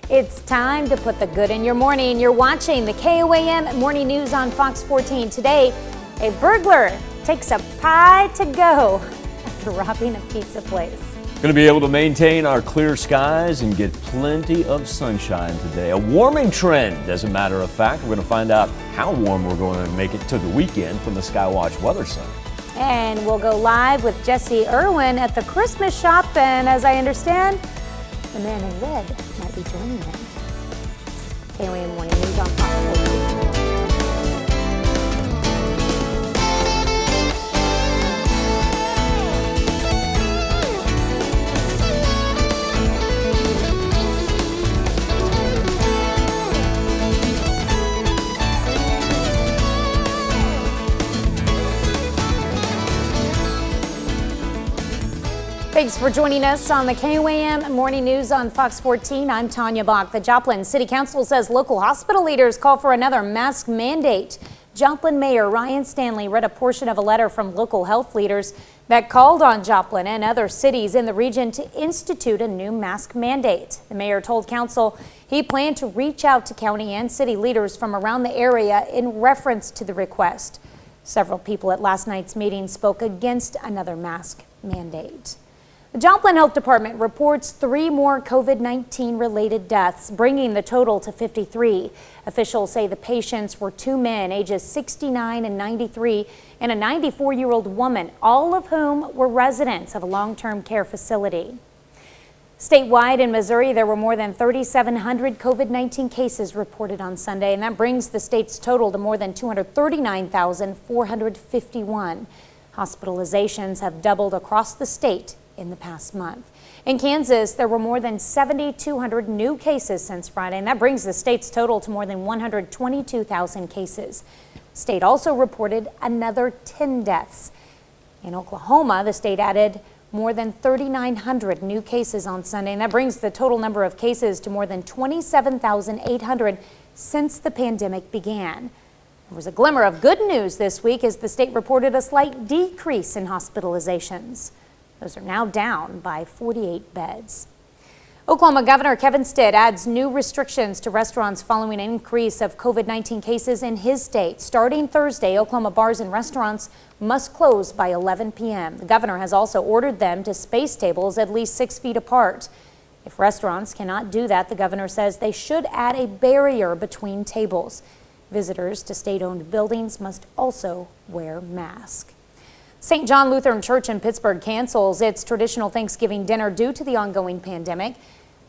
It's time to put the good in your morning. You're watching the KOAM Morning News on Fox 14. Today, a burglar takes a pie to go after robbing a pizza place. Going to be able to maintain our clear skies and get plenty of sunshine today. A warming trend, as a matter of fact. We're going to find out how warm we're going to make it to the weekend from the Skywatch Weather Center. And we'll go live with Jesse Irwin at the Christmas shop. And as I understand, the man in red might be joining him. KOAM Morning News on Fox 14. Thanks for joining us on the KOAM Morning News on Fox 14. I'm Tanya Bach. The Joplin City Council says local hospital leaders call for another mask mandate. Joplin Mayor Ryan Stanley read a portion of a letter from local health leaders that called on Joplin and other cities in the region to institute a new mask mandate. The mayor told council he planned to reach out to county and city leaders from around the area in reference to the request. Several people at last night's meeting spoke against another mask mandate. The Joplin Health Department reports 3 more COVID-19 related deaths, bringing the total to 53. Officials say the patients were 2 men, ages 69 and 93, and a 94-year-old woman, all of whom were residents of a long-term care facility. Statewide in Missouri, there were more than 3,700 COVID-19 cases reported on Sunday, and that brings the state's total to more than 239,451. Hospitalizations have doubled across the state in the past month. In Kansas, there were more than 7,200 new cases since Friday, and that brings the state's total to more than 122,000 cases. The state also reported another 10 deaths. In Oklahoma, the state added more than 3,900 new cases on Sunday, and that brings the total number of cases to more than 27,800 since the pandemic began. There was a glimmer of good news this week as the state reported a slight decrease in hospitalizations. Those are now down by 48 beds. Oklahoma Governor Kevin Stitt adds new restrictions to restaurants following an increase of COVID-19 cases in his state. Starting Thursday, Oklahoma bars and restaurants must close by 11 p.m. The governor has also ordered them to space tables at least 6 feet apart. If restaurants cannot do that, the governor says they should add a barrier between tables. Visitors to state-owned buildings must also wear masks. St. John Lutheran Church in Pittsburgh cancels its traditional Thanksgiving dinner due to the ongoing pandemic.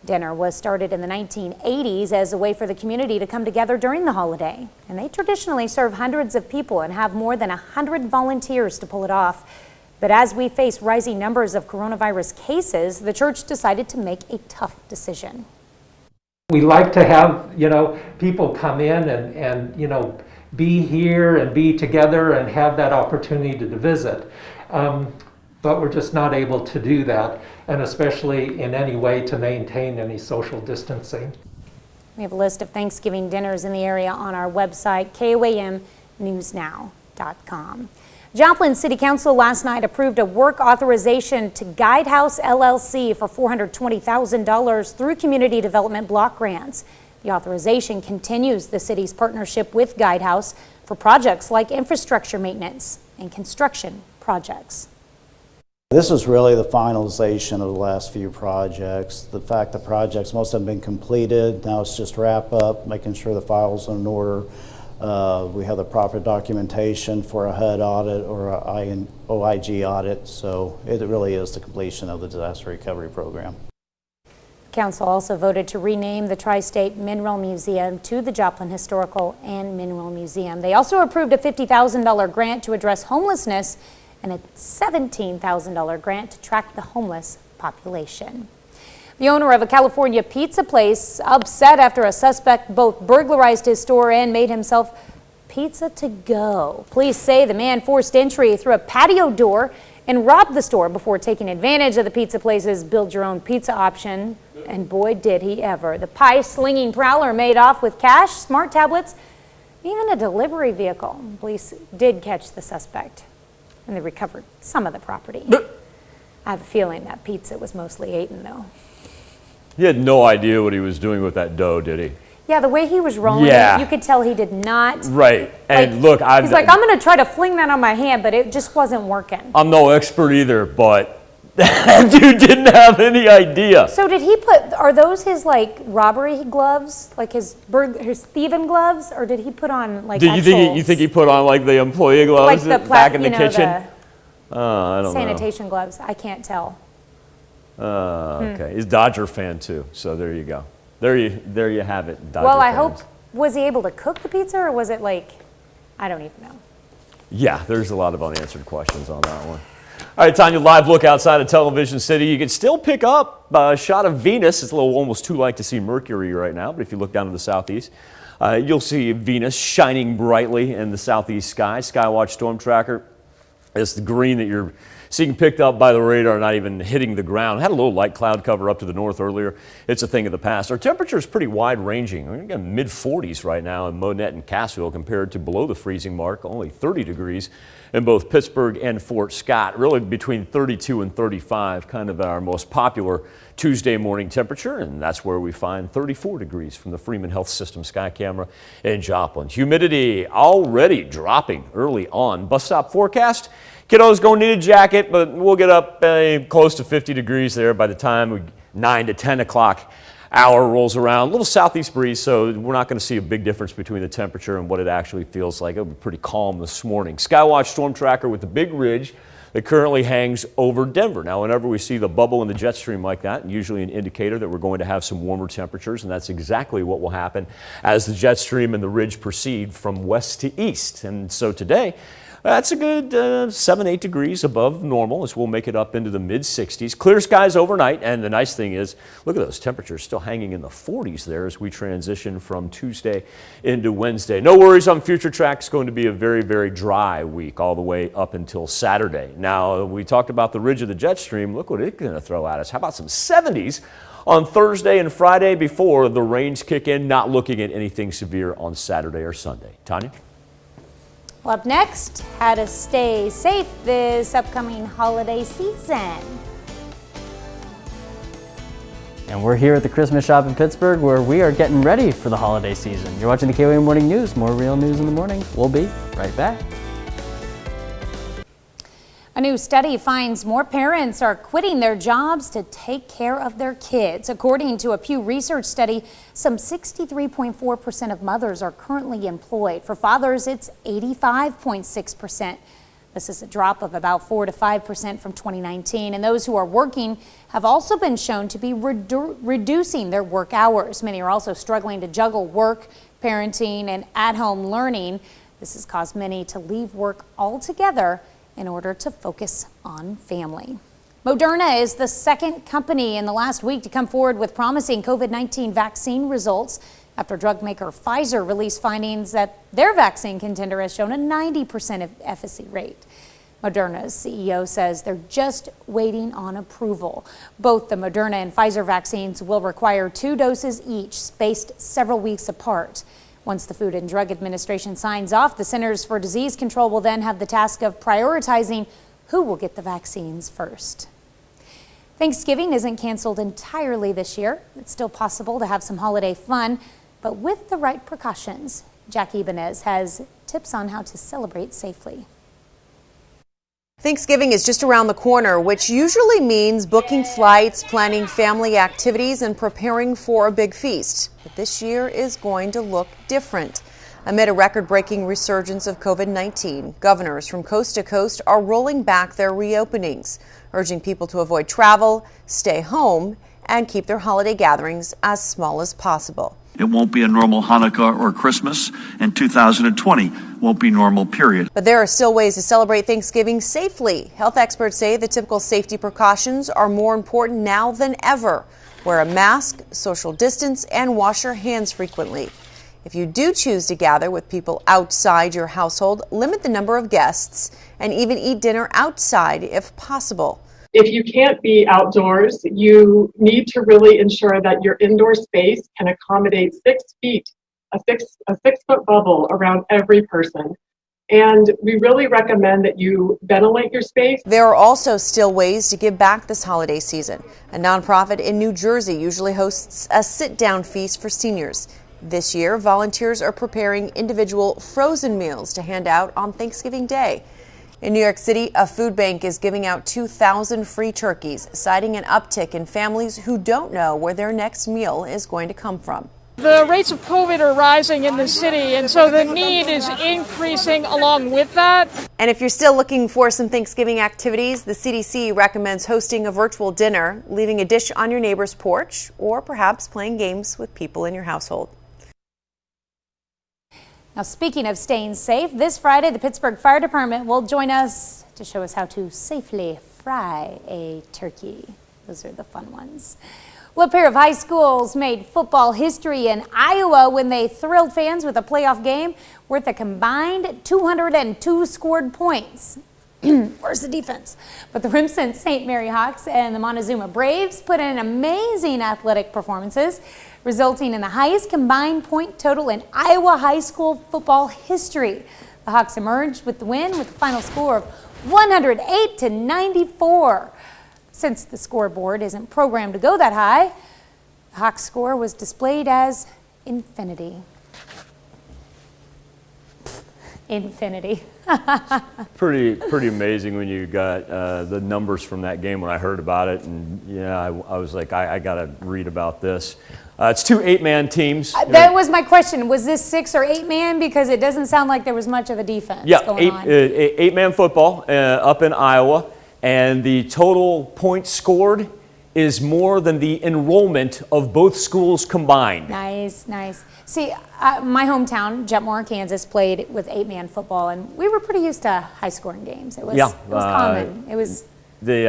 Dinner was started in the 1980s as a way for the community to come together during the holiday. And they traditionally serve hundreds of people and have more than 100 volunteers to pull it off. But as we face rising numbers of coronavirus cases, the church decided to make a tough decision. We like to have, people come in and be here and be together and have that opportunity to visit. But we're just not able to do that, and especially in any way to maintain any social distancing. We have a list of Thanksgiving dinners in the area on our website, KOAMnewsnow.com. Joplin City Council last night approved a work authorization to Guidehouse LLC for $420,000 through community development block grants. The authorization continues the city's partnership with Guidehouse for projects like infrastructure maintenance and construction projects. This is really the finalization of the last few projects. The fact the projects, most have been completed. Now it's just wrap up, making sure the files are in order. We have the proper documentation for a HUD audit or an OIG audit. So it really is the completion of the disaster recovery program. Council also voted to rename the Tri-State Mineral Museum to the Joplin Historical and Mineral Museum. They also approved a $50,000 grant to address homelessness and a $17,000 grant to track the homeless population. The owner of a California pizza place upset after a suspect both burglarized his store and made himself pizza to go. Police say the man forced entry through a patio door and robbed the store before taking advantage of the pizza place's build-your-own-pizza option. And boy, did he ever. The pie-slinging prowler made off with cash, smart tablets, even a delivery vehicle. Police did catch the suspect, and they recovered some of the property. I have a feeling that pizza was mostly eaten, though. He had no idea what he was doing with that dough, did he? Yeah, the way he was rolling Yeah. it, you could tell he did not. Right. And look, he's like, I'm going to try to fling that on my hand, but it just wasn't working. I'm no expert either, but that dude didn't have any idea. So did he are those his like robbery gloves, like his thieving gloves, or did he put on like you think he put on like the employee gloves like the back in the kitchen? I don't know. Sanitation gloves. I can't tell. Okay. He's a Dodger fan too, so there you go. There you have it, Dodger Well, I fans. hope, was he able to cook the pizza, or was it like, I don't even know. Yeah, there's a lot of unanswered questions on that one. All right, Tanya, live look outside of Television City. You can still pick up a shot of Venus. It's a little almost too light to see Mercury right now, but if you look down to the southeast, you'll see Venus shining brightly in the southeast sky. Skywatch Storm Tracker. It's the green that you're seeing picked up by the radar, not even hitting the ground. Had a little light cloud cover up to the north earlier. It's a thing of the past. Our temperature is pretty wide ranging. We're in mid-40s right now in Monette and Cassville compared to below the freezing mark, only 30 degrees in both Pittsburgh and Fort Scott. Really between 32 and 35, kind of our most popular Tuesday morning temperature, and that's where we find 34 degrees from the Freeman Health System sky camera in Joplin. Humidity already dropping early on. Bus stop forecast. Kiddos gonna need a jacket, but we'll get up close to 50 degrees there by the time 9 to 10 o'clock hour rolls around. A little southeast breeze, so we're not going to see a big difference between the temperature and what it actually feels like. It'll be pretty calm this morning. Skywatch Storm Tracker with the big ridge that currently hangs over Denver. Now, whenever we see the bubble in the jet stream like that, usually an indicator that we're going to have some warmer temperatures, and that's exactly what will happen as the jet stream and the ridge proceed from west to east. And so today, that's a good 7-8 degrees above normal as we'll make it up into the mid-60s. Clear skies overnight, and the nice thing is, look at those temperatures still hanging in the 40s there as we transition from Tuesday into Wednesday. No worries on future track. It's going to be a very, very dry week all the way up until Saturday. Now, we talked about the ridge of the jet stream. Look what it's going to throw at us. How about some 70s on Thursday and Friday before the rains kick in? Not looking at anything severe on Saturday or Sunday. Tanya? Well, up next, how to stay safe this upcoming holiday season. And we're here at the Christmas shop in Pittsburgh where we are getting ready for the holiday season. You're watching the KOAM Morning News. More real news in the morning. We'll be right back. A new study finds more parents are quitting their jobs to take care of their kids. According to a Pew Research study, some 63.4% of mothers are currently employed. For fathers, it's 85.6%. This is a drop of about 4 to 5% from 2019. And those who are working have also been shown to be reducing their work hours. Many are also struggling to juggle work, parenting, and at-home learning. This has caused many to leave work altogether in order to focus on family. Moderna is the second company in the last week to come forward with promising COVID-19 vaccine results after drug maker Pfizer released findings that their vaccine contender has shown a 90% efficacy rate. Moderna's CEO says they're just waiting on approval. Both the Moderna and Pfizer vaccines will require 2 doses each, spaced several weeks apart. Once the Food and Drug Administration signs off, the Centers for Disease Control will then have the task of prioritizing who will get the vaccines first. Thanksgiving isn't canceled entirely this year. It's still possible to have some holiday fun, but with the right precautions. Jackie Ibanez has tips on how to celebrate safely. Thanksgiving is just around the corner, which usually means booking flights, planning family activities, and preparing for a big feast. But this year is going to look different. Amid a record-breaking resurgence of COVID-19, governors from coast to coast are rolling back their reopenings, urging people to avoid travel, stay home, and keep their holiday gatherings as small as possible. It won't be a normal Hanukkah or Christmas, and 2020 won't be normal, period. But there are still ways to celebrate Thanksgiving safely. Health experts say the typical safety precautions are more important now than ever. Wear a mask, social distance, and wash your hands frequently. If you do choose to gather with people outside your household, limit the number of guests and even eat dinner outside if possible. If you can't be outdoors, you need to really ensure that your indoor space can accommodate 6 feet, a 6-foot bubble around every person. And we really recommend that you ventilate your space. There are also still ways to give back this holiday season. A nonprofit in New Jersey usually hosts a sit-down feast for seniors. This year, volunteers are preparing individual frozen meals to hand out on Thanksgiving Day. In New York City, a food bank is giving out 2,000 free turkeys, citing an uptick in families who don't know where their next meal is going to come from. The rates of COVID are rising in the city, and so the need is increasing along with that. And if you're still looking for some Thanksgiving activities, the CDC recommends hosting a virtual dinner, leaving a dish on your neighbor's porch, or perhaps playing games with people in your household. Now, speaking of staying safe, this Friday, the Pittsburgh Fire Department will join us to show us how to safely fry a turkey. Those are the fun ones. Well, a pair of high schools made football history in Iowa when they thrilled fans with a playoff game worth a combined 202 scored points. Where's the defense? But the Remsen St. Mary Hawks and the Montezuma Braves put in amazing athletic performances, resulting in the highest combined point total in Iowa high school football history. The Hawks emerged with the win with a final score of 108-94. Since the scoreboard isn't programmed to go that high, the Hawks score was displayed as infinity. Infinity. Pretty amazing when you got the numbers from that game when I heard about it, and yeah, I was like, I gotta read about this. It's two 8-man teams. That was my question. Was this 6 or 8-man? Because it doesn't sound like there was much of a defense going on. 8-man football up in Iowa, and the total points scored is more than the enrollment of both schools combined. Nice, nice. See, my hometown, Jetmore, Kansas, played with 8-man football, and we were pretty used to high-scoring games. It was common. It was the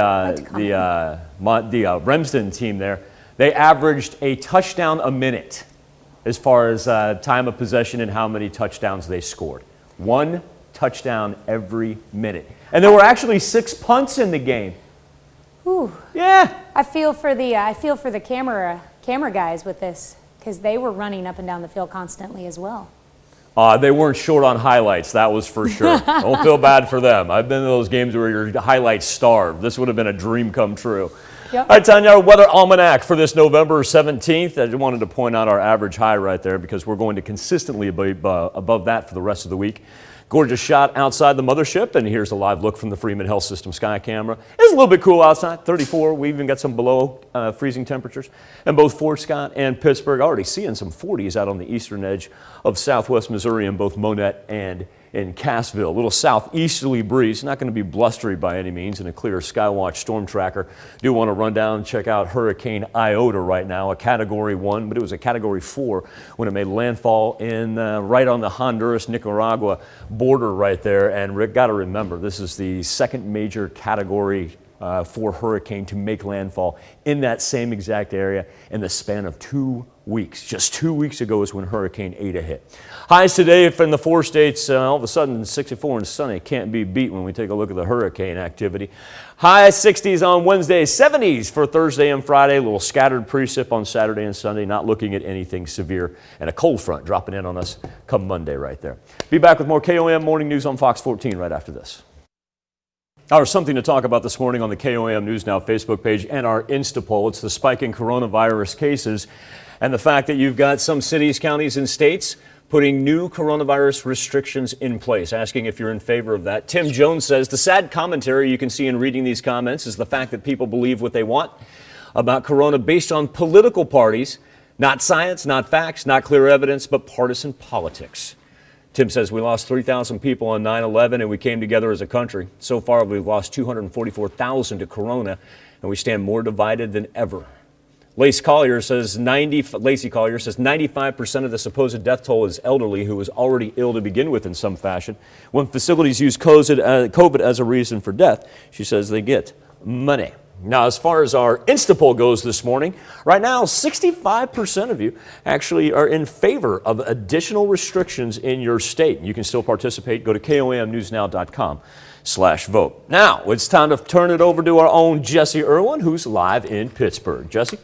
Remsen team there. They averaged a touchdown a minute as far as time of possession and how many touchdowns they scored. 1 touchdown every minute, and there were actually 6 punts in the game. Ooh. Yeah. I feel for the camera guys with this, because they were running up and down the field constantly as well. They weren't short on highlights, that was for sure. Don't feel bad for them. I've been to those games where your highlights starved. This would have been a dream come true. Yep. All right, Tanya, our weather almanac for this November 17th. I just wanted to point out our average high right there because we're going to consistently be above that for the rest of the week. Gorgeous shot outside the mothership, and here's a live look from the Freeman Health System sky camera. It's a little bit cool outside, 34. We even got some below freezing temperatures. And both Fort Scott and Pittsburgh already seeing some 40s out on the eastern edge of southwest Missouri in both Monette and in Cassville. A little southeasterly breeze, not going to be blustery by any means, and a clear Skywatch storm tracker. Do want to run down and check out Hurricane Iota right now, a Category 1, but it was a Category 4 when it made landfall in right on the Honduras-Nicaragua border right there. And Rick, got to remember, this is the second major Category 4 hurricane to make landfall in that same exact area in the span of 2 weeks. Just 2 weeks ago is when Hurricane Eta hit. Highs today in the 4 states, all of a sudden 64 and sunny. Can't be beat when we take a look at the hurricane activity. High 60s on Wednesday, 70s for Thursday and Friday. A little scattered precip on Saturday and Sunday. Not looking at anything severe. And a cold front dropping in on us come Monday right there. Be back with more KOAM Morning News on Fox 14 right after this. There's something to talk about this morning on the KOAM News Now Facebook page and our Insta poll. It's the spike in coronavirus cases and the fact that you've got some cities, counties, and states putting new coronavirus restrictions in place, asking if you're in favor of that. Tim Jones says the sad commentary you can see in reading these comments is the fact that people believe what they want about corona based on political parties, not science, not facts, not clear evidence, but partisan politics. Tim says we lost 3,000 people on 9/11 and we came together as a country. So far, we've lost 244,000 to corona, and we stand more divided than ever. Lacey Collier says 95% of the supposed death toll is elderly who was already ill to begin with in some fashion. When facilities use COVID as a reason for death, she says they get money. Now, as far as our Insta poll goes this morning, right now 65% of you actually are in favor of additional restrictions in your state. You can still participate. Go to KOAMNewsNow.com/vote. Now, it's time to turn it over to our own Jesse Irwin, who's live in Pittsburgh. Jesse?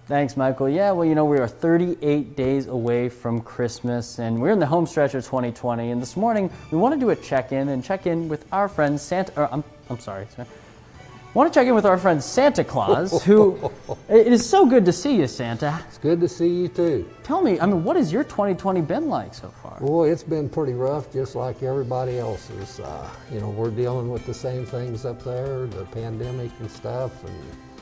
Thanks, Michael. Yeah, well, you know, we are 38 days away from Christmas, and we're in the home stretch of 2020. And this morning, we want to do a check-in with our friend Santa. I'm sorry. Want to check in with our friend Santa Claus, who it is so good to see you, Santa. It's good to see you too. Tell me, I mean, what has your 2020 been like so far? Boy, it's been pretty rough, just like everybody else's. You know, we're dealing with the same things up there, the pandemic and stuff,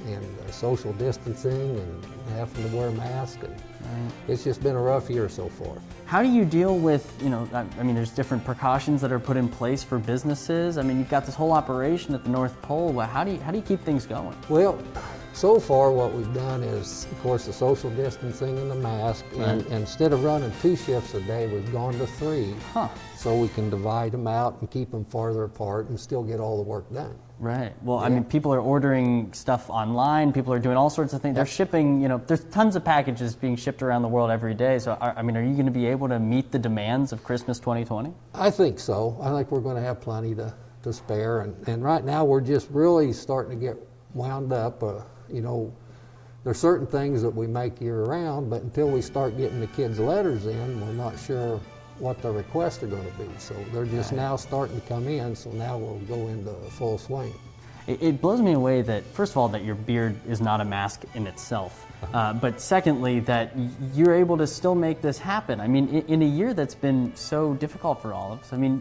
and social distancing, and having to wear a mask. And it's just been a rough year so far. How do you deal with, you know, I mean, there's different precautions that are put in place for businesses. I mean, you've got this whole operation at the North Pole. How do you keep things going? Well, so far what we've done is, of course, the social distancing and the mask. And instead of running 2 shifts a day, we've gone to 3. So we can divide them out and keep them farther apart and still get all the work done. Right. Well, I mean, people are ordering stuff online. People are doing all sorts of things. They're shipping, you know, there's tons of packages being shipped around the world every day. So, I mean, are you going to be able to meet the demands of Christmas 2020? I think so. I think we're going to have plenty to spare. And right now we're just really starting to get wound up. You know, there's certain things that we make year round, but until we start getting the kids' letters in, we're not sure what the requests are going to be. So they're just now starting to come in, so now we'll go into full swing. It blows me away that, first of all, that your beard is not a mask in itself, but secondly, that you're able to still make this happen. I mean, in a year that's been so difficult for all of us, I mean,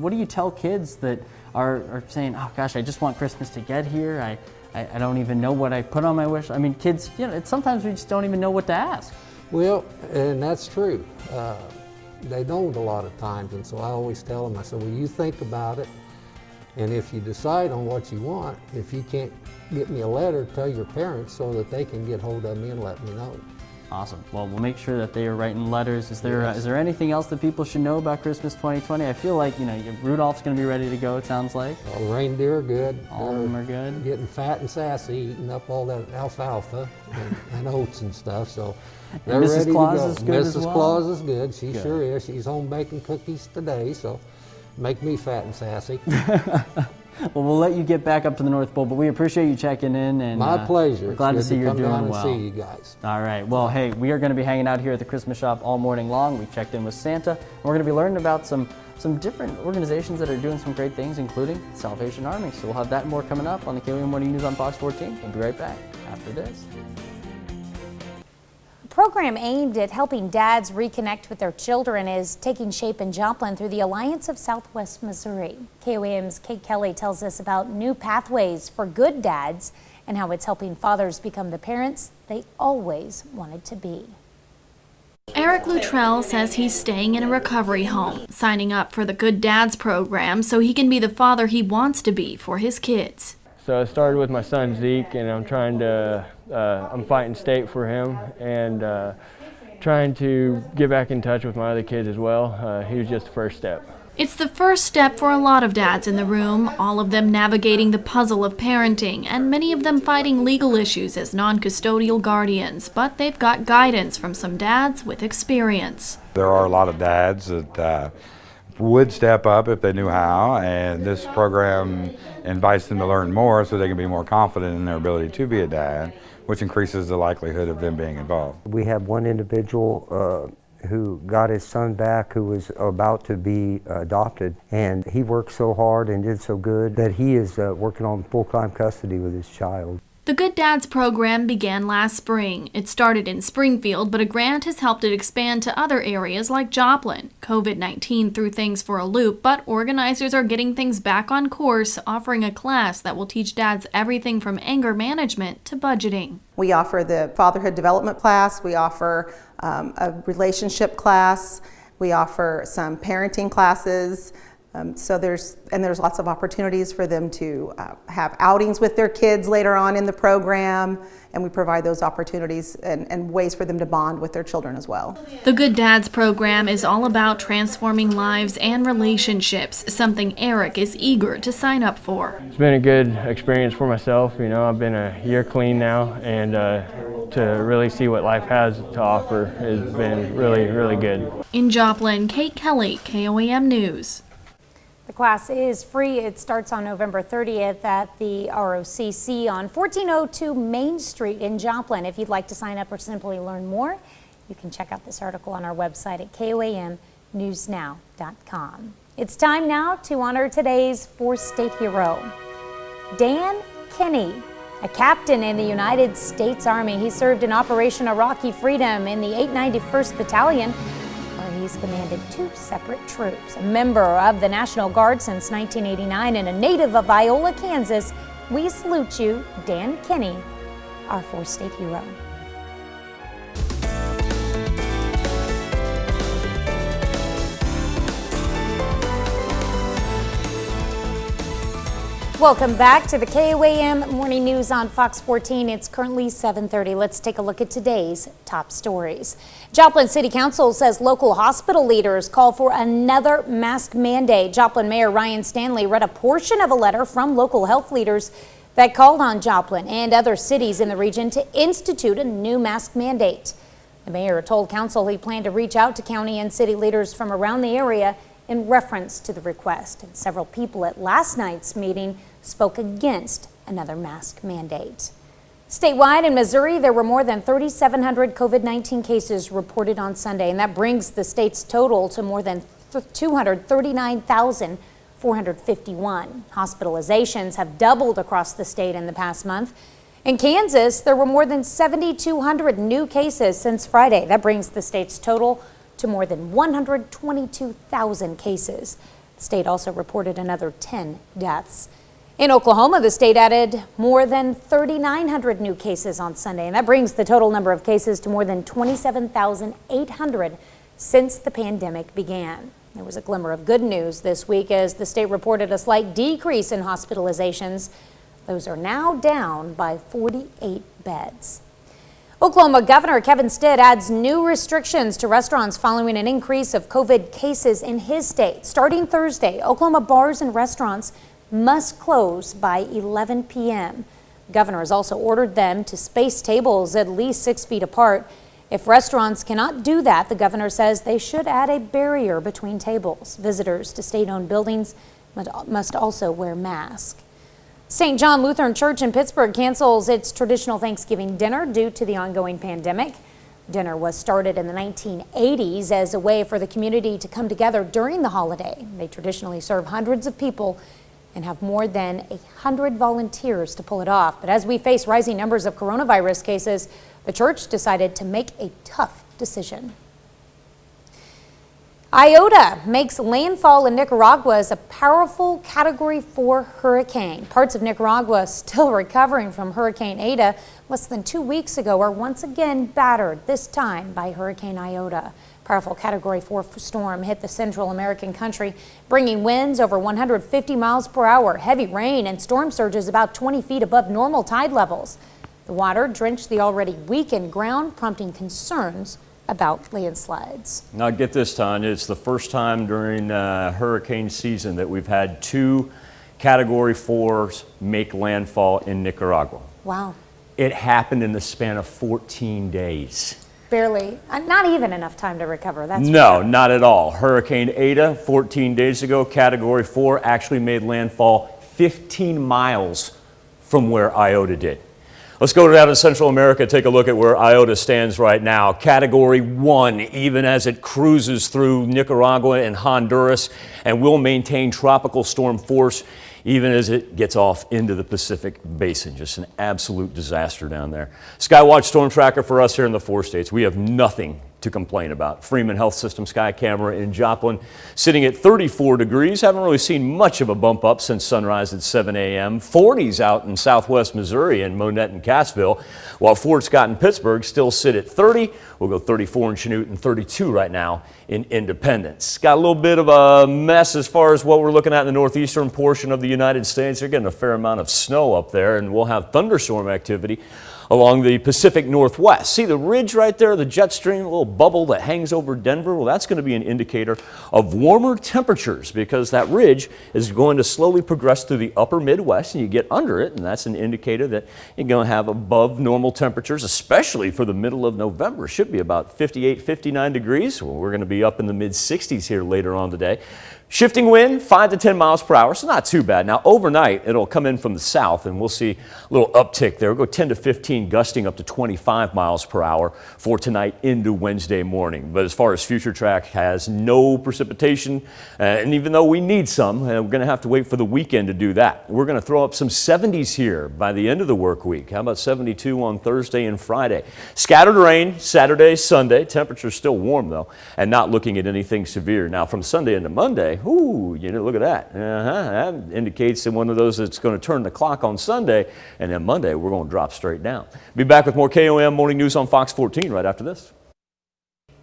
what do you tell kids that are saying, oh gosh, I just want Christmas to get here, I don't even know what I put on my wish. I mean, kids, you know, sometimes we just don't even know what to ask. Well, and that's true. They don't a lot of times, and so I always tell them, I said, well, you think about it, and if you decide on what you want, if you can't get me a letter, tell your parents so that they can get hold of me and let me know. Awesome. Well, we'll make sure that they are writing letters. Is there anything else that people should know about Christmas 2020? I feel like, you know, Rudolph's going to be ready to go, it sounds like. All the reindeer are good. All of them are good. Getting fat and sassy, eating up all that alfalfa and oats and stuff, so they're Mrs. ready Claus to go. is good as Mrs. well? Claus is good. She sure is. She's home baking cookies today, so make me fat and sassy. Well, we'll let you get back up to the North Pole, but we appreciate you checking in. And my pleasure. We're glad to see you're doing well. Come down and see you guys. All right. Well, hey, we are going to be hanging out here at the Christmas shop all morning long. We checked in with Santa, and we're going to be learning about some different organizations that are doing some great things, including Salvation Army. So we'll have that and more coming up on the KOAM Morning News on Fox 14. We'll be right back after this. A program aimed at helping dads reconnect with their children is taking shape in Joplin through the Alliance of Southwest Missouri. KOAM's Kate Kelly tells us about new pathways for good dads and how it's helping fathers become the parents they always wanted to be. Eric Luttrell says he's staying in a recovery home, signing up for the Good Dads program so he can be the father he wants to be for his kids. So I started with my son Zeke, and I'm fighting state for him and trying to get back in touch with my other kids as well. He was just the first step. It's the first step for a lot of dads in the room, all of them navigating the puzzle of parenting, and many of them fighting legal issues as non-custodial guardians, but they've got guidance from some dads with experience. There are a lot of dads that would step up if they knew how, and this program invites them to learn more so they can be more confident in their ability to be a dad, which increases the likelihood of them being involved. We had one individual who got his son back who was about to be adopted, and he worked so hard and did so good that he is working on full-time custody with his child. The Good Dads program began last spring. It started in Springfield, but a grant has helped it expand to other areas like Joplin. COVID-19 threw things for a loop, but organizers are getting things back on course, offering a class that will teach dads everything from anger management to budgeting. We offer the fatherhood development class, we offer a relationship class, we offer some parenting classes. So there's lots of opportunities for them to have outings with their kids later on in the program, and we provide those opportunities and ways for them to bond with their children as well. The Good Dads program is all about transforming lives and relationships, something Eric is eager to sign up for. It's been a good experience for myself. You know, I've been a year clean now, and to really see what life has to offer has been really, really good. In Joplin, Kate Kelly, KOAM News. The class is free. It starts on November 30th at the ROCC on 1402 Main Street in Joplin. If you'd like to sign up or simply learn more, you can check out this article on our website at KOAMnewsnow.com. It's time now to honor today's four-state hero, Dan Kinney, a captain in the United States Army. He served in Operation Iraqi Freedom in the 891st Battalion, where he's commanded 2 separate troops. A member of the National Guard since 1989 and a native of Iola, Kansas, we salute you, Dan Kinney, our four-state hero. Welcome back to the KOAM Morning News on Fox 14. It's currently 7:30. Let's take a look at today's top stories. Joplin City Council says local hospital leaders call for another mask mandate. Joplin Mayor Ryan Stanley read a portion of a letter from local health leaders that called on Joplin and other cities in the region to institute a new mask mandate. The mayor told council he planned to reach out to county and city leaders from around the area in reference to the request. And several people at last night's meeting spoke against another mask mandate. Statewide in Missouri, there were more than 3,700 COVID-19 cases reported on Sunday, and that brings the state's total to more than 239,451. Hospitalizations have doubled across the state in the past month. In Kansas, there were more than 7,200 new cases since Friday. That brings the state's total to more than 122,000 cases. The state also reported another 10 deaths. In Oklahoma, the state added more than 3,900 new cases on Sunday, and that brings the total number of cases to more than 27,800 since the pandemic began. There was a glimmer of good news this week as the state reported a slight decrease in hospitalizations. Those are now down by 48 beds. Oklahoma Governor Kevin Stitt adds new restrictions to restaurants following an increase of COVID cases in his state. Starting Thursday, Oklahoma bars and restaurants must close by 11 p.m. The governor has also ordered them to space tables at least 6 feet apart. If restaurants cannot do that, the governor says they should add a barrier between tables. Visitors to state-owned buildings must also wear masks. St. John Lutheran Church in Pittsburgh cancels its traditional Thanksgiving dinner due to the ongoing pandemic. Dinner was started in the 1980s as a way for the community to come together during the holiday. They traditionally serve hundreds of people and have more than 100 volunteers to pull it off. But as we face rising numbers of coronavirus cases, the church decided to make a tough decision. Iota makes landfall in Nicaragua as a powerful Category 4 hurricane. Parts of Nicaragua still recovering from Hurricane Eta less than 2 weeks ago are once again battered, this time by Hurricane Iota. Powerful Category 4 storm hit the Central American country, bringing winds over 150 miles per hour, heavy rain, and storm surges about 20 feet above normal tide levels. The water drenched the already weakened ground, prompting concerns about landslides. Now get this, Tanya, it's the first time during hurricane season that we've had 2 Category 4s make landfall in Nicaragua. Wow. It happened in the span of 14 days. Barely, not even enough time to recover. That's no, not at all. Hurricane Eta, 14 days ago, Category 4, actually made landfall 15 miles from where Iota did. Let's go down to Central America, take a look at where Iota stands right now. Category 1, even as it cruises through Nicaragua and Honduras, and will maintain tropical storm force even as it gets off into the Pacific Basin. Just an absolute disaster down there. Skywatch storm tracker for us here in the 4 states. We have nothing to complain about. Freeman Health System sky camera in Joplin sitting at 34 degrees. Haven't really seen much of a bump up since sunrise at 7 a.m. 40s out in southwest Missouri in Monette and Cassville, while Fort Scott and Pittsburgh still sit at 30. We'll go 34 in Chanute and 32 right now in Independence. Got a little bit of a mess as far as what we're looking at in the northeastern portion of the United States. They're getting a fair amount of snow up there, and we'll have thunderstorm activity along the Pacific Northwest. See the ridge right there, the jet stream, a little bubble that hangs over Denver? Well, that's going to be an indicator of warmer temperatures because that ridge is going to slowly progress through the upper Midwest and you get under it, and that's an indicator that you're going to have above normal temperatures, especially for the middle of November. Should be about 58, 59 degrees. Well, we're going to be up in the mid 60s here later on today. Shifting wind, 5 to 10 miles per hour, so not too bad. Now, overnight, it'll come in from the south, and we'll see a little uptick there. We'll go 10 to 15, gusting up to 25 miles per hour for tonight into Wednesday morning. But as far as future track, has no precipitation, and even though we need some, we're going to have to wait for the weekend to do that. We're going to throw up some 70s here by the end of the work week. How about 72 on Thursday and Friday? Scattered rain Saturday, Sunday. Temperature's still warm, though, and not looking at anything severe. Now, from Sunday into Monday, ooh, look at that. That indicates that one of those that's going to turn the clock on Sunday, and then Monday we're going to drop straight down. Be back with more KOAM Morning News on Fox 14 right after this.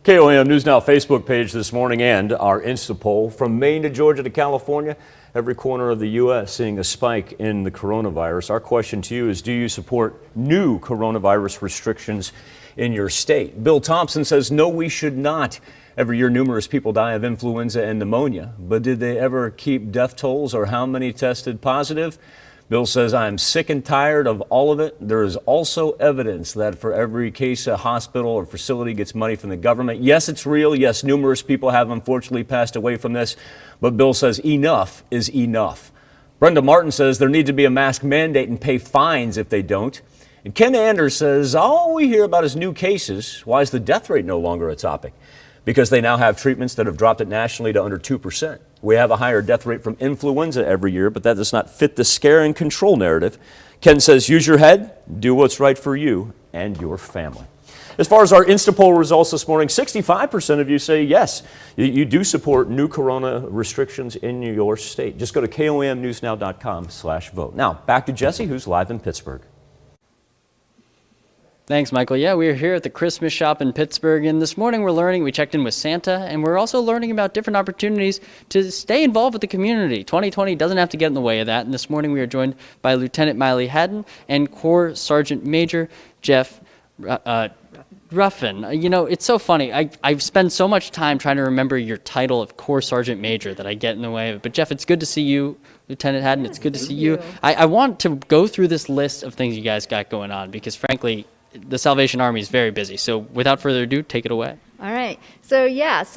KOAM News Now Facebook page this morning and our Insta poll from Maine to Georgia to California, every corner of the U.S. seeing a spike in the coronavirus. Our question to you is, do you support new coronavirus restrictions in your state? Bill Thompson says, no, we should not. Every year, numerous people die of influenza and pneumonia, but did they ever keep death tolls or how many tested positive? Bill says, I'm sick and tired of all of it. There is also evidence that for every case a hospital or facility gets money from the government. Yes, it's real. Yes, numerous people have unfortunately passed away from this, but Bill says enough is enough. Brenda Martin says there needs to be a mask mandate and pay fines if they don't. And Ken Anders says, all we hear about is new cases. Why is the death rate no longer a topic? Because they now have treatments that have dropped it nationally to under 2%. We have a higher death rate from influenza every year, but that does not fit the scare and control narrative. Ken says, use your head, do what's right for you and your family. As far as our Insta poll results this morning, 65% of you say yes, you do support new corona restrictions in your state. Just go to KOAMnewsnow.com/vote. Now, back to Jesse, who's live in Pittsburgh. Thanks, Michael. Yeah, we are here at the Christmas shop in Pittsburgh, and this morning we checked in with Santa, and we're also learning about different opportunities to stay involved with the community. 2020 doesn't have to get in the way of that, and this morning we are joined by Lieutenant Miley Haddon and Corps Sergeant Major Jeff Ruffin. You know, it's so funny. I've spent so much time trying to remember your title of Corps Sergeant Major that I get in the way of it. But Jeff, it's good to see you. Lieutenant Haddon, it's good to see you. I want to go through this list of things you guys got going on because, frankly, the Salvation Army is very busy. So without further ado, take it away. All right. So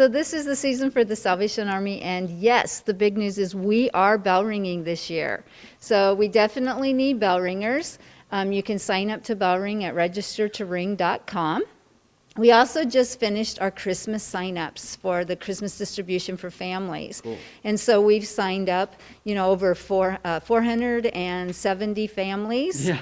this is the season for the Salvation Army. And yes, the big news is we are bell ringing this year. So we definitely need bell ringers. You can sign up to bell ring at registertoring.com. We also just finished our Christmas sign-ups for the Christmas distribution for families. Cool. And so we've signed up, over 470 families. Yeah.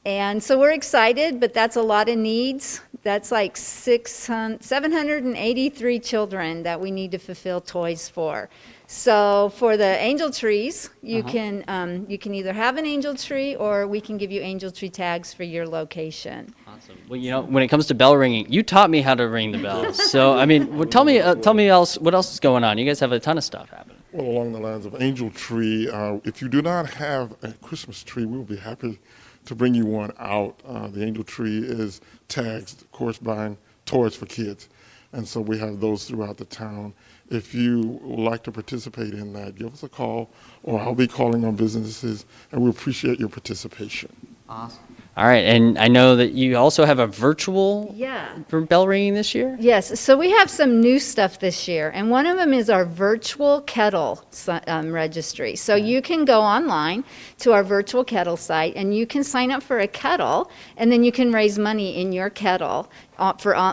And so we're excited, but that's a lot of needs. That's like 783 children that we need to fulfill toys for. So for the angel trees, you can either have an angel tree or we can give you angel tree tags for your location. Awesome. Well, when it comes to bell ringing, you taught me how to ring the bells. So, I mean, tell me what else is going on. You guys have a ton of stuff happening. Well, along the lines of angel tree, if you do not have a Christmas tree, we'll be happy to bring you one out. The angel tree is tags, of course, buying toys for kids. And so we have those throughout the town. If you would like to participate in that, give us a call, or I'll be calling on businesses, and we appreciate your participation. Awesome. All right, and I know that you also have a virtual for bell ringing this year? Yes, so we have some new stuff this year, and one of them is our virtual kettle registry. So you can go online to our virtual kettle site, and you can sign up for a kettle, and then you can raise money in your kettle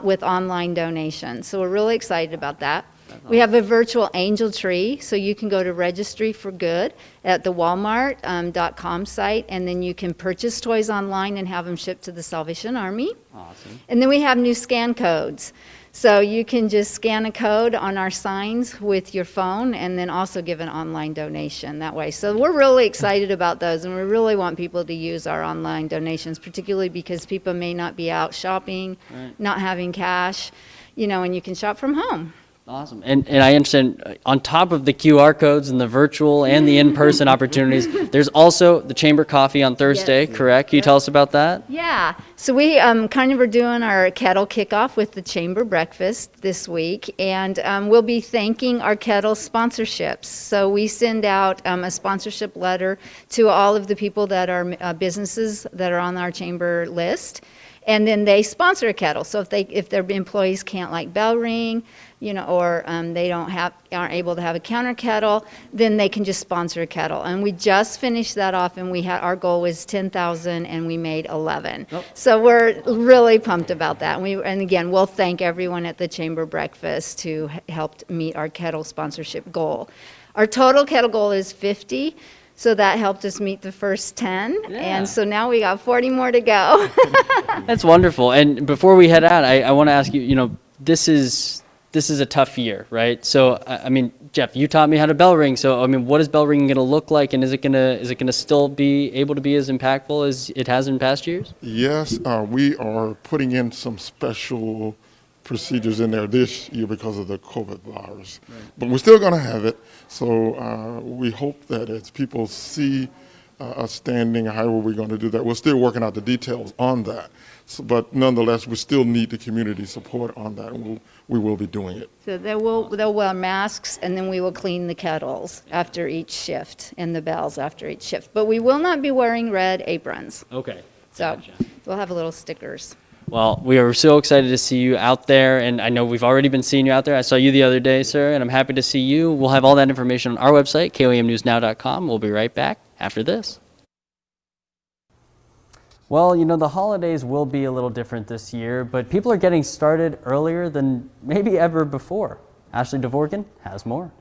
with online donations. So we're really excited about that. We have a virtual angel tree, so you can go to Registry for Good at the Walmart.com site, and then you can purchase toys online and have them shipped to the Salvation Army. Awesome. And then we have new scan codes. So you can just scan a code on our signs with your phone and then also give an online donation that way. So we're really excited about those, and we really want people to use our online donations, particularly because people may not be out shopping, not having cash, and you can shop from home. Awesome. And I understand on top of the QR codes and the virtual and the in-person opportunities, there's also the Chamber Coffee on Thursday, correct? Can you tell us about that? Yeah. So we kind of are doing our kettle kickoff with the Chamber Breakfast this week, and we'll be thanking our kettle sponsorships. So we send out a sponsorship letter to all of the people that are businesses that are on our Chamber list. And then they sponsor a kettle. So if their employees can't like bell ring, or they aren't able to have a counter kettle, then they can just sponsor a kettle. And we just finished that off, and our goal was 10,000, and we made 11. Oh. So we're really pumped about that. And again, we'll thank everyone at the Chamber Breakfast who helped meet our kettle sponsorship goal. Our total kettle goal is 50. So that helped us meet the first 10, and so now we got 40 more to go. That's wonderful. And before we head out, I want to ask you, this is a tough year, right? So, I mean, Jeff, you taught me how to bell ring. So, I mean, what is bell ringing going to look like, and is it going to still be able to be as impactful as it has in past years? Yes, we are putting in some special procedures in there this year because of the COVID virus. Right. But we're still going to have it. So we hope that as people see us standing, how are we going to do that? We're still working out the details on that. So, but nonetheless, we still need the community support on that, and we will be doing it. So they'll wear masks, and then we will clean the kettles after each shift and the bells after each shift. But we will not be wearing red aprons. Okay. So gotcha. We'll have little stickers. Well, we are so excited to see you out there, and I know we've already been seeing you out there. I saw you the other day, sir, and I'm happy to see you. We'll have all that information on our website, KOAMnewsnow.com. We'll be right back after this. Well, the holidays will be a little different this year, but people are getting started earlier than maybe ever before. Ashley Dvorkin has more.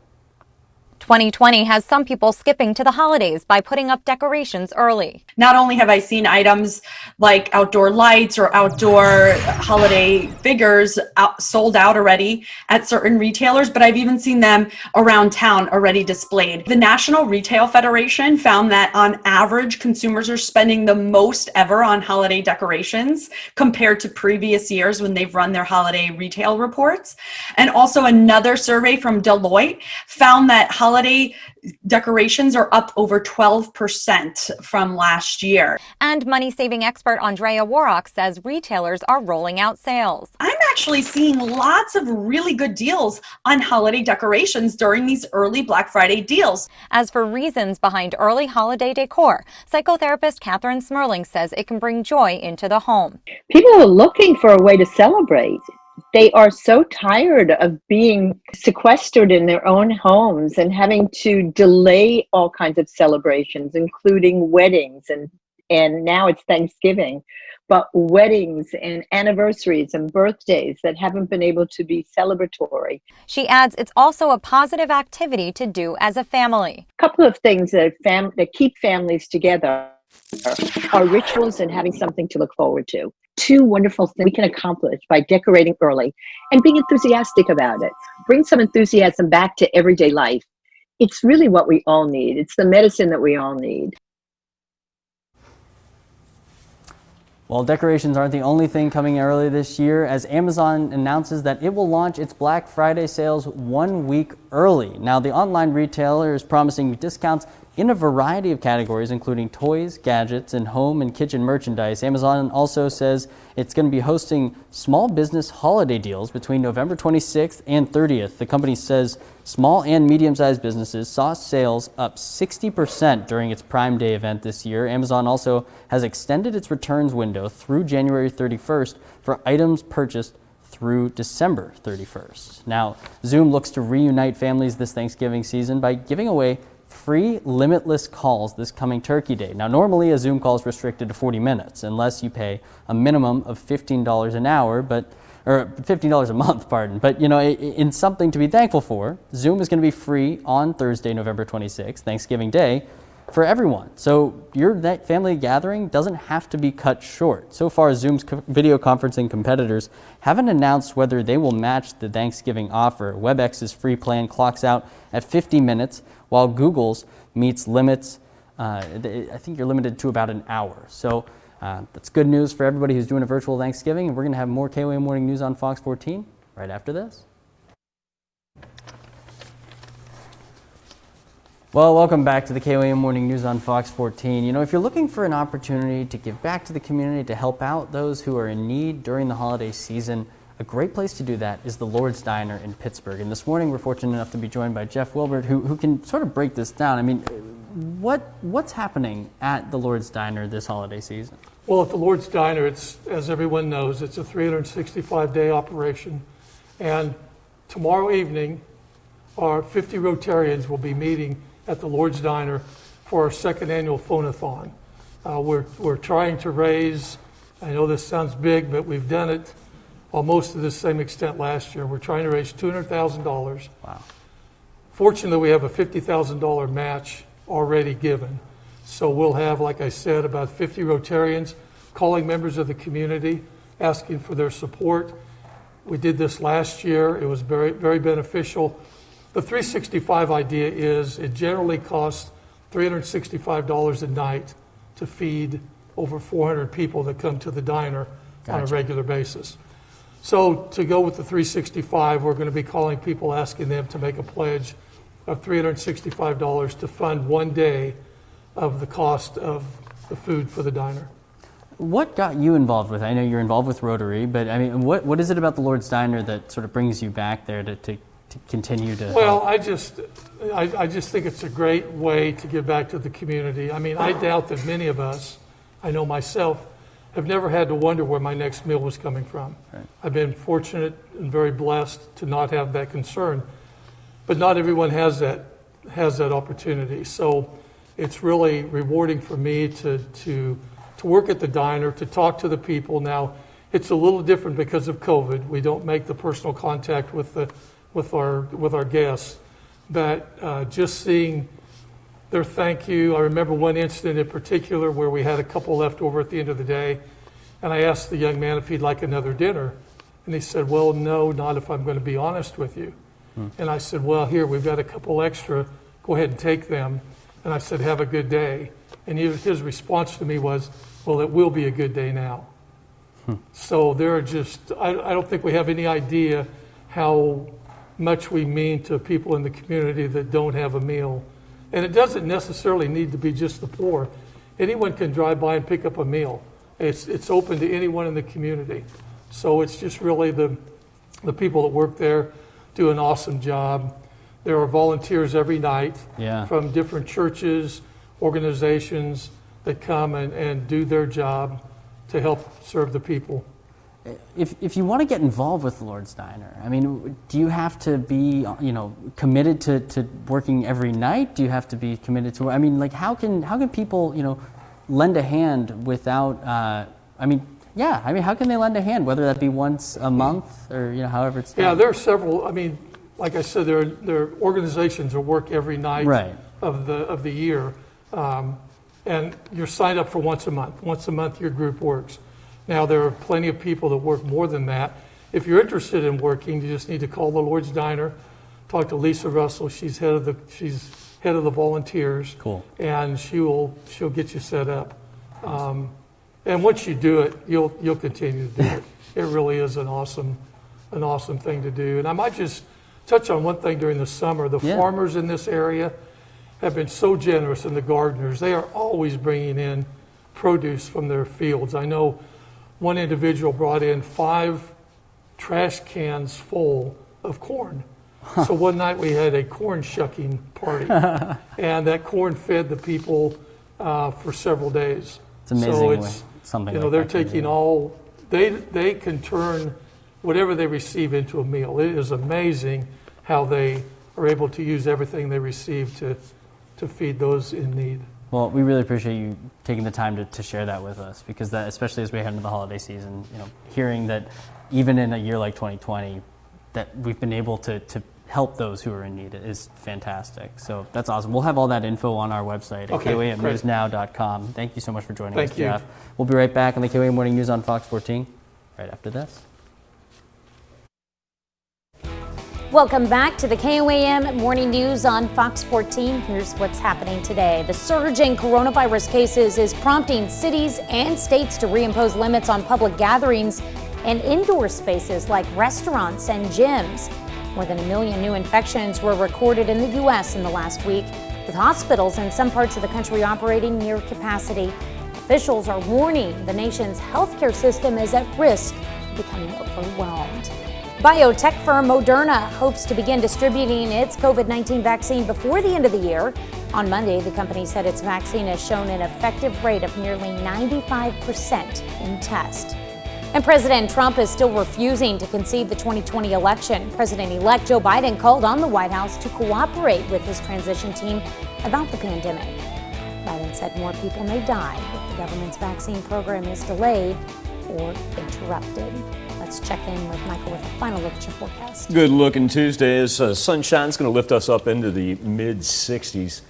2020 has some people skipping to the holidays by putting up decorations early. Not only have I seen items like outdoor lights or outdoor holiday figures sold out already at certain retailers, but I've even seen them around town already displayed. The National Retail Federation found that on average, consumers are spending the most ever on holiday decorations compared to previous years when they've run their holiday retail reports. And also another survey from Deloitte found that holiday decorations are up over 12% from last year. And money-saving expert Andrea Warrock says retailers are rolling out sales. I'm actually seeing lots of really good deals on holiday decorations during these early Black Friday deals. As for reasons behind early holiday decor, psychotherapist Catherine Smerling says it can bring joy into the home. People are looking for a way to celebrate. They are so tired of being sequestered in their own homes and having to delay all kinds of celebrations, including weddings, and now it's Thanksgiving, but weddings and anniversaries and birthdays that haven't been able to be celebratory. She adds it's also a positive activity to do as a family. A couple of things that keep families together are rituals and having something to look forward to. Two wonderful things we can accomplish by decorating early and being enthusiastic about it. Bring some enthusiasm back to everyday life. It's really what we all need. It's the medicine that we all need. Well, decorations aren't the only thing coming early this year, as Amazon announces that it will launch its Black Friday sales 1 week early. Now, the online retailer is promising discounts in a variety of categories, including toys, gadgets, and home and kitchen merchandise. Amazon also says it's going to be hosting small business holiday deals between November 26th and 30th. The company says small and medium-sized businesses saw sales up 60% during its Prime Day event this year. Amazon also has extended its returns window through January 31st for items purchased through December 31st. Now, Zoom looks to reunite families this Thanksgiving season by giving away free limitless calls this coming Turkey Day. Now, normally a Zoom call is restricted to 40 minutes unless you pay a minimum of $15 an hour, or $15 a month, pardon. But, in something to be thankful for, Zoom is going to be free on Thursday, November 26th, Thanksgiving Day, for everyone. So your family gathering doesn't have to be cut short. So far, Zoom's video conferencing competitors haven't announced whether they will match the Thanksgiving offer. WebEx's free plan clocks out at 50 minutes, while Google's meets limits. I think you're limited to about an hour. So that's good news for everybody who's doing a virtual Thanksgiving. And we're going to have more KOAM Morning News on Fox 14 right after this. Well, welcome back to the KOAM Morning News on Fox 14. If you're looking for an opportunity to give back to the community, to help out those who are in need during the holiday season, a great place to do that is the Lord's Diner in Pittsburgh. And this morning we're fortunate enough to be joined by Jeff Wilbert, who can sort of break this down. I mean, what's happening at the Lord's Diner this holiday season? Well, at the Lord's Diner, it's, as everyone knows, it's a 365-day operation. And tomorrow evening, our 50 Rotarians will be meeting at the Lord's Diner for our second annual phone-a-thon. We're trying to raise, I know this sounds big, but we've done it almost to the same extent last year. We're trying to raise $200,000. Wow. Fortunately, we have a $50,000 match already given. So we'll have, like I said, about 50 Rotarians calling members of the community, asking for their support. We did this last year. It was very, very beneficial. The 365 idea is it generally costs $365 a night to feed over 400 people that come to the diner on a regular basis. So to go with the 365, we're going to be calling people, asking them to make a pledge of $365 to fund one day of the cost of the food for the diner. What got you involved with it? I know you're involved with Rotary, but I mean, what is it about the Lord's Diner that sort of brings you back there to continue to Well, help? I just think it's a great way to give back to the community. I mean, I doubt that many of us, I know myself, have never had to wonder where my next meal was coming from. Right. I've been fortunate and very blessed to not have that concern, but not everyone has that opportunity. So it's really rewarding for me to work at the diner, to talk to the people. Now, it's a little different because of COVID. We don't make the personal contact with our guests, but just seeing their thank you. I remember one incident in particular where we had a couple left over at the end of the day, and I asked the young man if he'd like another dinner, and he said, "Well, no, not if I'm going to be honest with you." And I said, "Well, here, we've got a couple extra. Go ahead and take them." And I said, "Have a good day." And his response to me was, "Well, it will be a good day now." So there are just, I don't think we have any idea how much we mean to people in the community that don't have a meal. And it doesn't necessarily need to be just the poor. Anyone can drive by and pick up a meal. It's open to anyone in the community. So it's just really the people that work there do an awesome job. There are volunteers every night from different churches, organizations that come and do their job to help serve the people. If you want to get involved with the Lord's Diner, I mean, do you have to be, committed to working every night? Do you have to be committed to? I mean, like, how can people, lend a hand without? How can they lend a hand? Whether that be once a month or however it's done. Yeah, there are several. I mean, like I said, there are organizations that work every night of the year, and you're signed up for once a month. Once a month, your group works. Now, there are plenty of people that work more than that. If you're interested in working, you just need to call the Lord's Diner, talk to Lisa Russell. She's head of the volunteers. Cool. And she'll get you set up. And once you do it, you'll continue to do it. It really is an awesome thing to do. And I might just touch on one thing during the summer. The farmers in this area have been so generous, and the gardeners. They are always bringing in produce from their fields. I know one individual brought in 5 trash cans full of corn. So one night we had a corn shucking party, and that corn fed the people for several days. It's amazing. So something like they're that taking all. They can turn whatever they receive into a meal. It is amazing how they are able to use everything they receive to feed those in need. Well, we really appreciate you taking the time to share that with us, because that, especially as we head into the holiday season, hearing that even in a year like 2020, that we've been able to help those who are in need is fantastic. So that's awesome. We'll have all that info on our website at KOAMnewsnow.com. Thank you so much for joining us, Jeff. We'll be right back on the KOAM Morning News on Fox 14 right after this. Welcome back to the KOAM Morning News on Fox 14. Here's what's happening today. The surge in coronavirus cases is prompting cities and states to reimpose limits on public gatherings and indoor spaces like restaurants and gyms. More than 1 million new infections were recorded in the U.S. in the last week, with hospitals in some parts of the country operating near capacity. Officials are warning the nation's healthcare system is at risk becoming overwhelmed. Biotech firm Moderna hopes to begin distributing its COVID-19 vaccine before the end of the year. On Monday, the company said its vaccine has shown an effective rate of nearly 95% in tests. And President Trump is still refusing to concede the 2020 election. President-elect Joe Biden called on the White House to cooperate with his transition team about the pandemic. Biden said more people may die if the government's vaccine program is delayed or interrupted. Let's check in with Michael with a final look at your forecast. Good looking Tuesday as sunshine's going to lift us up into the mid-60s.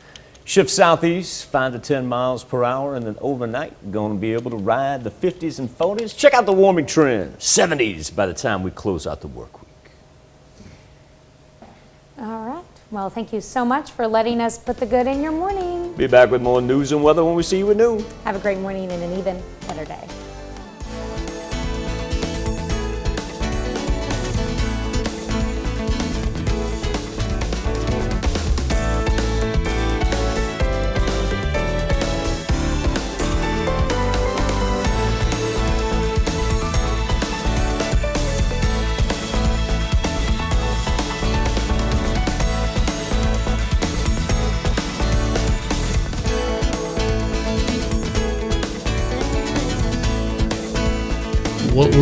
Shift southeast 5 to 10 miles per hour, and then overnight going to be able to ride the 50s and 40s. Check out the warming trend, 70s by the time we close out the work week. All right. Well, thank you so much for letting us put the good in your morning. Be back with more news and weather when we see you at noon. Have a great morning and an even better day. What we're